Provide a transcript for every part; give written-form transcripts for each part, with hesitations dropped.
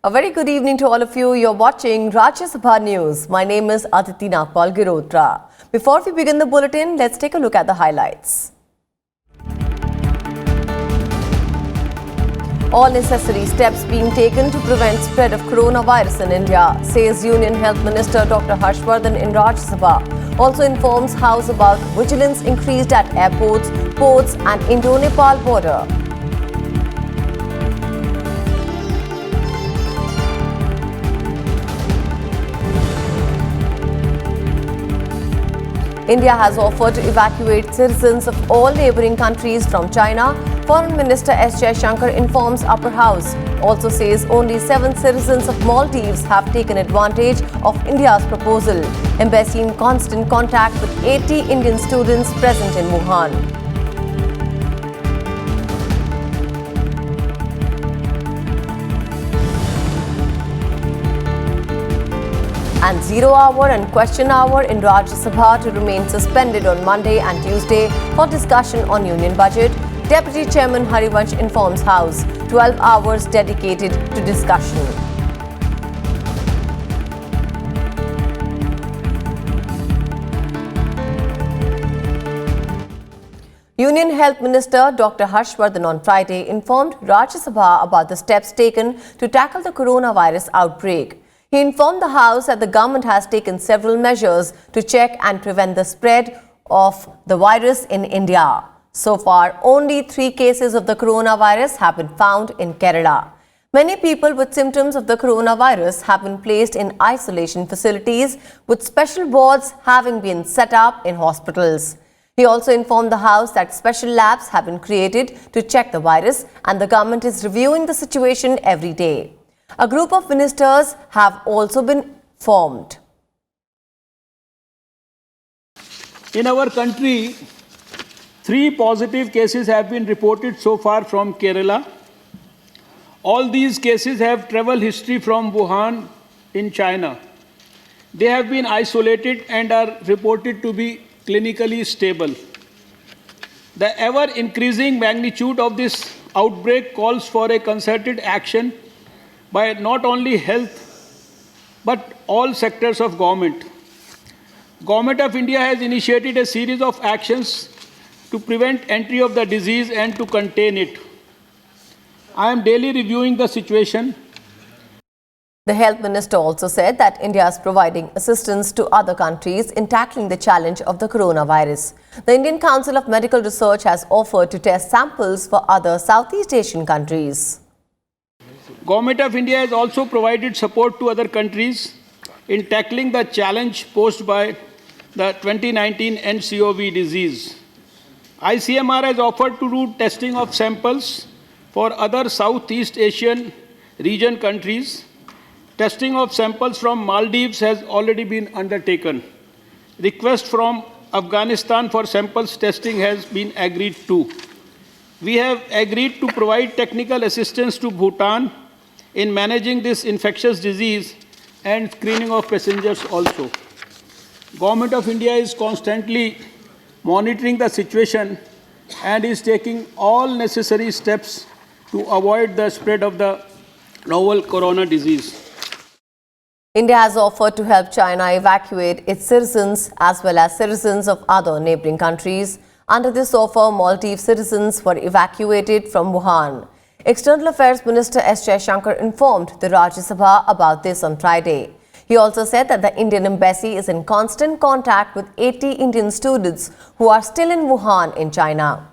A very good evening to all of you. You're watching Rajya Sabha News. My name is Aditi Nagpal Girotra. Before we begin the bulletin, let's take a look at the highlights. All necessary steps being taken to prevent spread of coronavirus in India, says Union Health Minister Dr. Harshvardhan in Rajya Sabha. Also informs House about vigilance increased at airports, ports and Indo-Nepal border. India has offered to evacuate citizens of all neighbouring countries from China. Foreign Minister S. Jaishankar informs Upper House. Also says only 7 citizens of Maldives have taken advantage of India's proposal. Embassy in constant contact with 80 Indian students present in Wuhan. And 0 hour and question hour in Rajya Sabha to remain suspended on Monday and Tuesday for discussion on union budget. Deputy Chairman Harivansh informs House 12 hours dedicated to discussion. Union Health Minister Dr. Harshvardhan on Friday informed Rajya Sabha about the steps taken to tackle the coronavirus outbreak. He informed the House that the government has taken several measures to check and prevent the spread of the virus in India. So far, only 3 cases of the coronavirus have been found in Kerala. Many people with symptoms of the coronavirus have been placed in isolation facilities, with special wards having been set up in hospitals. He also informed the House that special labs have been created to check the virus and the government is reviewing the situation every day. A group of ministers have also been formed. In our country, 3 positive cases have been reported so far from Kerala. All these cases have travel history from Wuhan in China. They have been isolated and are reported to be clinically stable. The ever-increasing magnitude of this outbreak calls for a concerted action by not only health but all sectors of government. Government of India has initiated a series of actions to prevent entry of the disease and to contain it. I am daily reviewing the situation. The Health Minister also said that India is providing assistance to other countries in tackling the challenge of the coronavirus. The Indian Council of Medical Research has offered to test samples for other Southeast Asian countries. Government of India has also provided support to other countries in tackling the challenge posed by the 2019 nCoV disease. ICMR has offered to do testing of samples for other Southeast Asian region countries. Testing of samples from Maldives has already been undertaken. Request from Afghanistan for samples testing has been agreed to. We have agreed to provide technical assistance to Bhutan in managing this infectious disease and screening of passengers also. Government of India is constantly monitoring the situation and is taking all necessary steps to avoid the spread of the novel corona disease. India has offered to help China evacuate its citizens as well as citizens of other neighbouring countries. Under this offer, Maldives citizens were evacuated from Wuhan. External Affairs Minister S. Jaishankar informed the Rajya Sabha about this on Friday. He also said that the Indian Embassy is in constant contact with 80 Indian students who are still in Wuhan in China.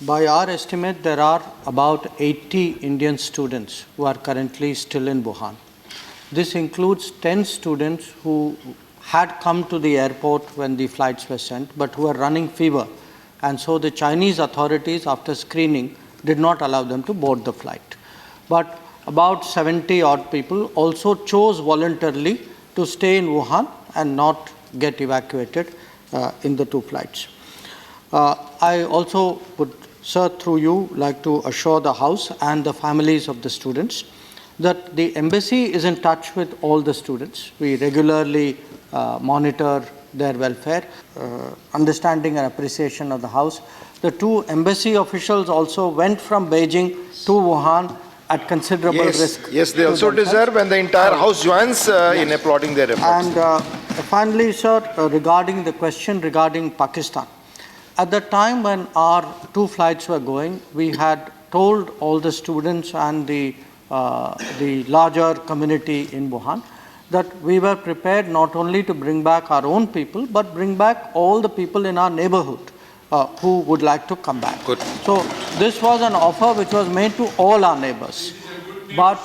By our estimate, there are about 80 Indian students who are currently still in Wuhan. This includes 10 students who had come to the airport when the flights were sent, but who are running fever. And so the Chinese authorities, after screening, did not allow them to board the flight. But about 70 odd people also chose voluntarily to stay in Wuhan and not get evacuated in the 2 flights. I also would, sir, through you, like to assure the House and the families of the students that the embassy is in touch with all the students. We regularly monitor their welfare, understanding and appreciation of the House. The two embassy officials also went from Beijing to Wuhan at considerable risk. Yes, they to also themselves. deserve, and the entire House joins in applauding their efforts. And finally, sir, regarding the question regarding Pakistan. At the time when our two flights were going, we had told all the students and the larger community in Wuhan that we were prepared not only to bring back our own people, but bring back all the people in our neighborhood who would like to come back. Good. So this was an offer which was made to all our neighbors. But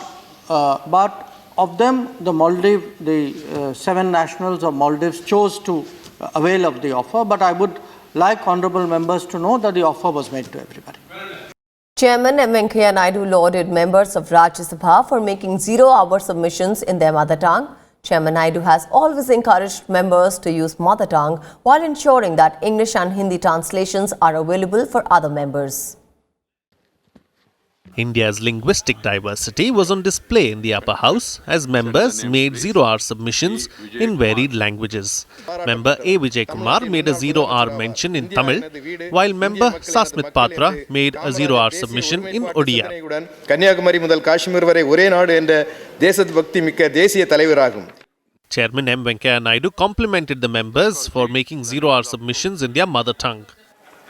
of them, the 7 nationals of Maldives chose to avail of the offer. But I would like honorable members to know that the offer was made to everybody. Chairman M. Venkaiah Naidu lauded members of Rajya Sabha for making zero-hour submissions in their mother tongue. Chairman Naidu has always encouraged members to use mother tongue while ensuring that English and Hindi translations are available for other members. India's linguistic diversity was on display in the upper house as members made zero-hour submissions in varied languages. Member A. Vijay Kumar made a zero-hour mention in Tamil, while member Sasmit Patra made a zero-hour submission in Odia. Kanyakumari முதல் காஷ்மீர் வரை ஒரே நாடு என்ற தேசபக்தி மிக்க தேசிய தலைவராகும். Chairman M. Venkaiah Naidu complimented the members for making zero-hour submissions in their mother tongue.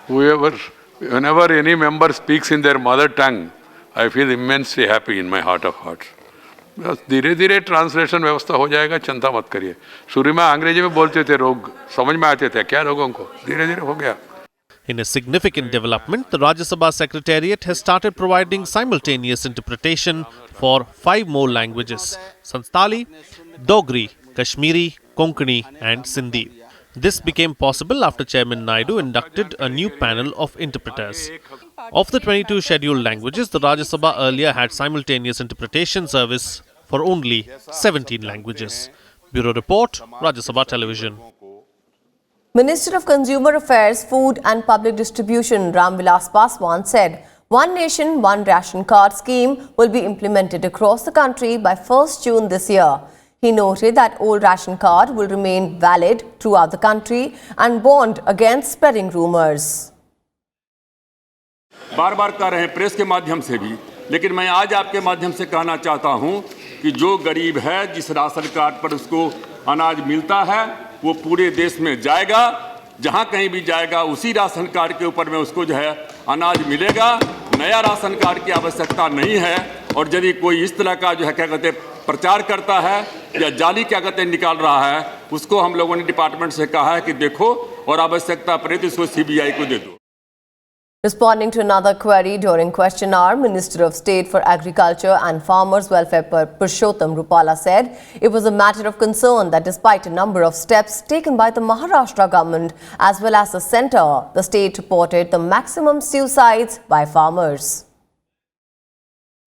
Whenever any member speaks in their mother tongue, I feel immensely happy in my heart of hearts. बस धीरे धीरे translation व्यवस्था हो जाएगा, चिंता मत करिए. शुरू में अंग्रेजी में बोलते थे, लोग समझ में आते थे क्या लोगों को, धीरे धीरे हो गया. In a significant development, the Rajya Sabha Secretariat has started providing simultaneous interpretation for 5 more languages: Santhali, Dogri, Kashmiri, Konkani and Sindhi. This became possible after Chairman Naidu inducted a new panel of interpreters. Of the 22 scheduled languages, the Rajya Sabha earlier had simultaneous interpretation service for only 17 languages. Bureau Report, Rajya Sabha Television. Minister of Consumer Affairs, Food and Public Distribution Ram Vilas Paswan said One Nation, One Ration Card scheme will be implemented across the country by 1st June this year. He noted that old ration card will remain valid throughout the country and warned against spreading rumours. बार बार कह रहे हैं press के माध्यम से भी, लेकिन मैं आज आपके माध्यम से कहना चाहता हूं कि जो गरीब है, जिस राशन कार्ड पर उसको अनाज मिलता है, वो पूरे देश में जाएगा, जहां कहीं भी जाएगा उसी राशन कार्ड के ऊपर में उसको जो है अनाज मिलेगा. नया राशन कार्ड की आवश्यकता नहीं है. और यदि कोई इस तरह का जो है क्या कहते हैं प्रचार करता है या जाली क्या कहते हैं निकाल रहा है, उसको हम लोगों ने डिपार्टमेंट से कहा है कि देखो और आवश्यकता पड़े तो इसको सीबीआई को दे दो. Responding to another query during question hour, Minister of State for Agriculture and Farmers Welfare Purushottam Rupala said it was a matter of concern that despite a number of steps taken by the Maharashtra government as well as the centre, the state reported the maximum suicides by farmers.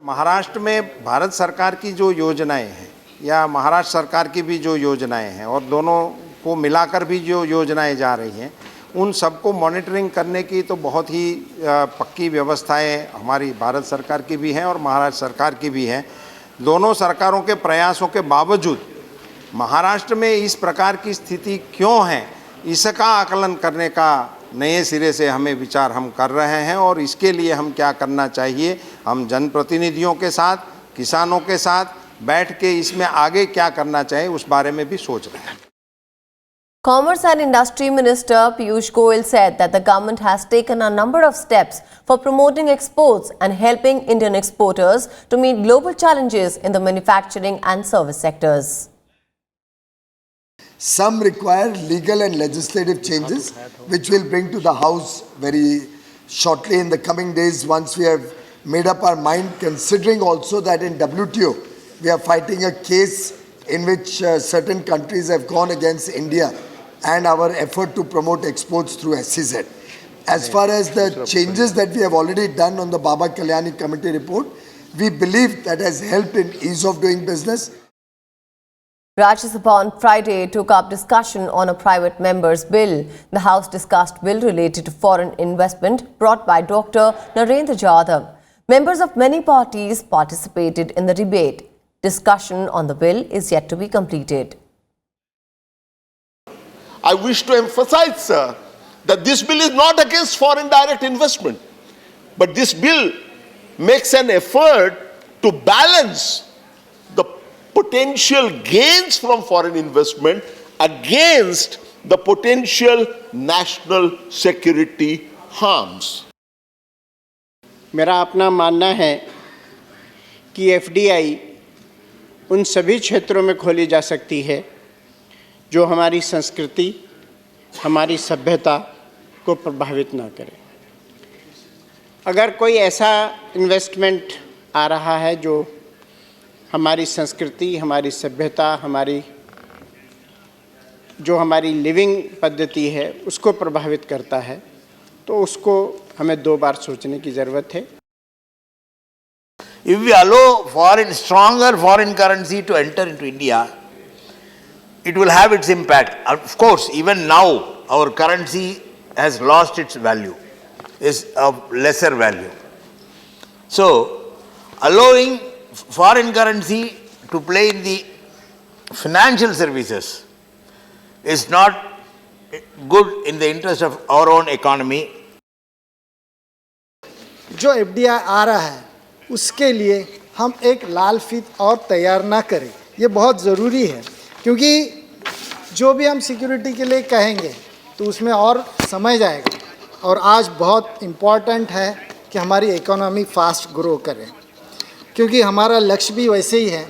Maharashtra में भारत सरकार की जो योजनाएं हैं या महाराष्ट्र सरकार की भी जो योजनाएं हैं और दोनों को मिलाकर भी जो योजनाएं जा रही हैं, उन सबको मॉनिटरिंग करने की तो बहुत ही पक्की व्यवस्थाएं हमारी भारत सरकार की भी हैं और महाराष्ट्र सरकार की भी हैं. दोनों सरकारों के प्रयासों के बावजूद महाराष्ट्र में इस प्रकार की स्थिति क्यों है, इसका आकलन करने का नए सिरे से हमें विचार हम कर रहे हैं और इसके लिए हम क्या करना चाहिए, हम जनप्रतिनिधियों के साथ, किसानों के साथ बैठ के इसमें आगे क्या करना चाहिए उस बारे में भी सोच रहे हैं. Commerce and Industry Minister Piyush Goyal said that the government has taken a number of steps for promoting exports and helping Indian exporters to meet global challenges in the manufacturing and service sectors. Some require legal and legislative changes, which we'll bring to the House very shortly in the coming days once we have made up our mind, considering also that in WTO, we are fighting a case in which certain countries have gone against India and our effort to promote exports through SEZ. As far as the changes that we have already done on the Baba Kalyani Committee report, we believe that has helped in ease of doing business. Rajya Sabha on Friday took up discussion on a private member's bill. The House discussed bill related to foreign investment brought by Dr. Narendra Jadhav. Members of many parties participated in the debate. Discussion on the bill is yet to be completed. I wish to emphasize, sir, that this bill is not against foreign direct investment, but this bill makes an effort to balance the potential gains from foreign investment against the potential national security harms. मेरा अपना मानना है कि FDI उन सभी क्षेत्रों में खोली जा सकती है जो हमारी संस्कृति, हमारी सभ्यता को प्रभावित ना करे। अगर कोई ऐसा इन्वेस्टमेंट आ रहा है जो हमारी संस्कृति, हमारी सभ्यता, हमारी लिविंग पद्धति है उसको प्रभावित करता है, तो उसको हमें दो बार सोचने की ज़रूरत है। If we allow stronger foreign currency to enter into India, it will have its impact. Of course, even now, our currency has lost its value, is of lesser value. So, allowing foreign currency to play in the financial services is not good in the interest of our own economy. जो FDI आ रहा है उसके लिए हम एक लाल फीत और तैयार ना करें, ये बहुत ज़रूरी है, क्योंकि जो भी हम सिक्योरिटी के लिए कहेंगे तो उसमें और समय जाएगा। और आज बहुत इम्पॉर्टेंट है कि हमारी इकोनॉमी फास्ट ग्रो करे, क्योंकि हमारा लक्ष्य भी वैसे ही है।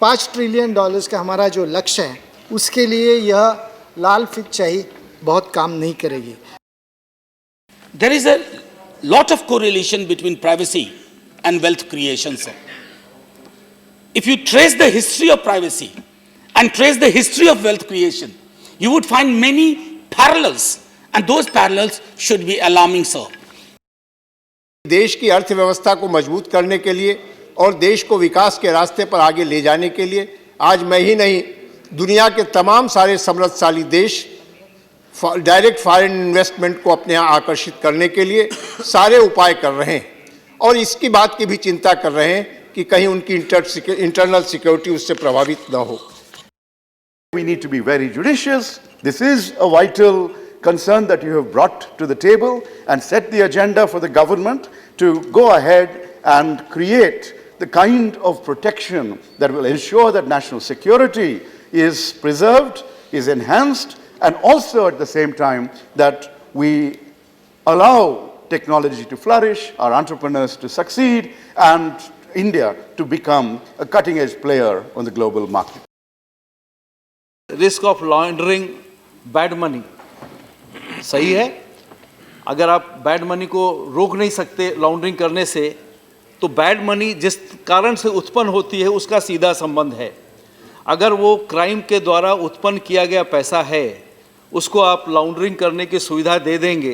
$5 ट्रिलियन का हमारा जो लक्ष्य है उसके लिए यह लाल फीत चाहिए बहुत काम नहीं करेगी। There is a lot of correlation between privacy and wealth creation, sir. If you trace the history of privacy and trace the history of wealth creation, you would find many parallels, and those parallels should be alarming, sir. देश की अर्थव्यवस्था को मजबूत करने के लिए और देश को विकास के रास्ते पर आगे ले जाने के लिए आज मैं ही नहीं, दुनिया के तमाम सारे समृद्धशाली देश डायरेक्ट फॉरेन इन्वेस्टमेंट को अपने यहाँ आकर्षित करने के लिए सारे उपाय कर रहे हैं, और इसकी बात की भी चिंता कर रहे हैं कि कहीं उनकी इंटरनल सिक्योरिटी उससे प्रभावित न हो। We need to be very judicious. This is a vital concern that you have brought to the table and set the agenda for the government to go ahead and create the kind of protection that will ensure that national security is preserved, is enhanced, and also at the same time that we allow technology to flourish, our entrepreneurs to succeed, and India to become a cutting-edge player on the global market. Risk of laundering bad money सही है। अगर आप bad money को रोक नहीं सकते laundering करने से, तो बैड मनी जिस कारण से उत्पन्न होती है उसका सीधा संबंध है। अगर वो क्राइम के द्वारा उत्पन्न किया गया पैसा है, उसको आप लॉन्ड्रिंग करने की सुविधा दे देंगे,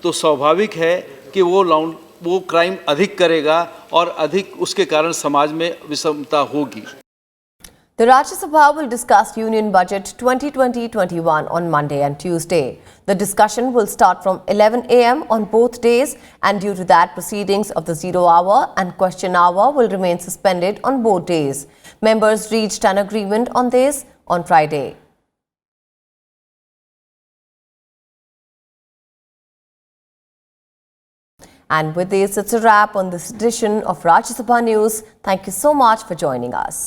तो स्वाभाविक है कि वो क्राइम अधिक करेगा और अधिक उसके कारण समाज में विषमता होगी। The Rajya Sabha will discuss Union Budget 2020-21 on Monday and Tuesday. The discussion will start from 11 a.m. on both days, and due to that, proceedings of the 0 hour and question hour will remain suspended on both days. Members reached an agreement on this on Friday. And with this, it's a wrap on this edition of Rajya Sabha News. Thank you so much for joining us.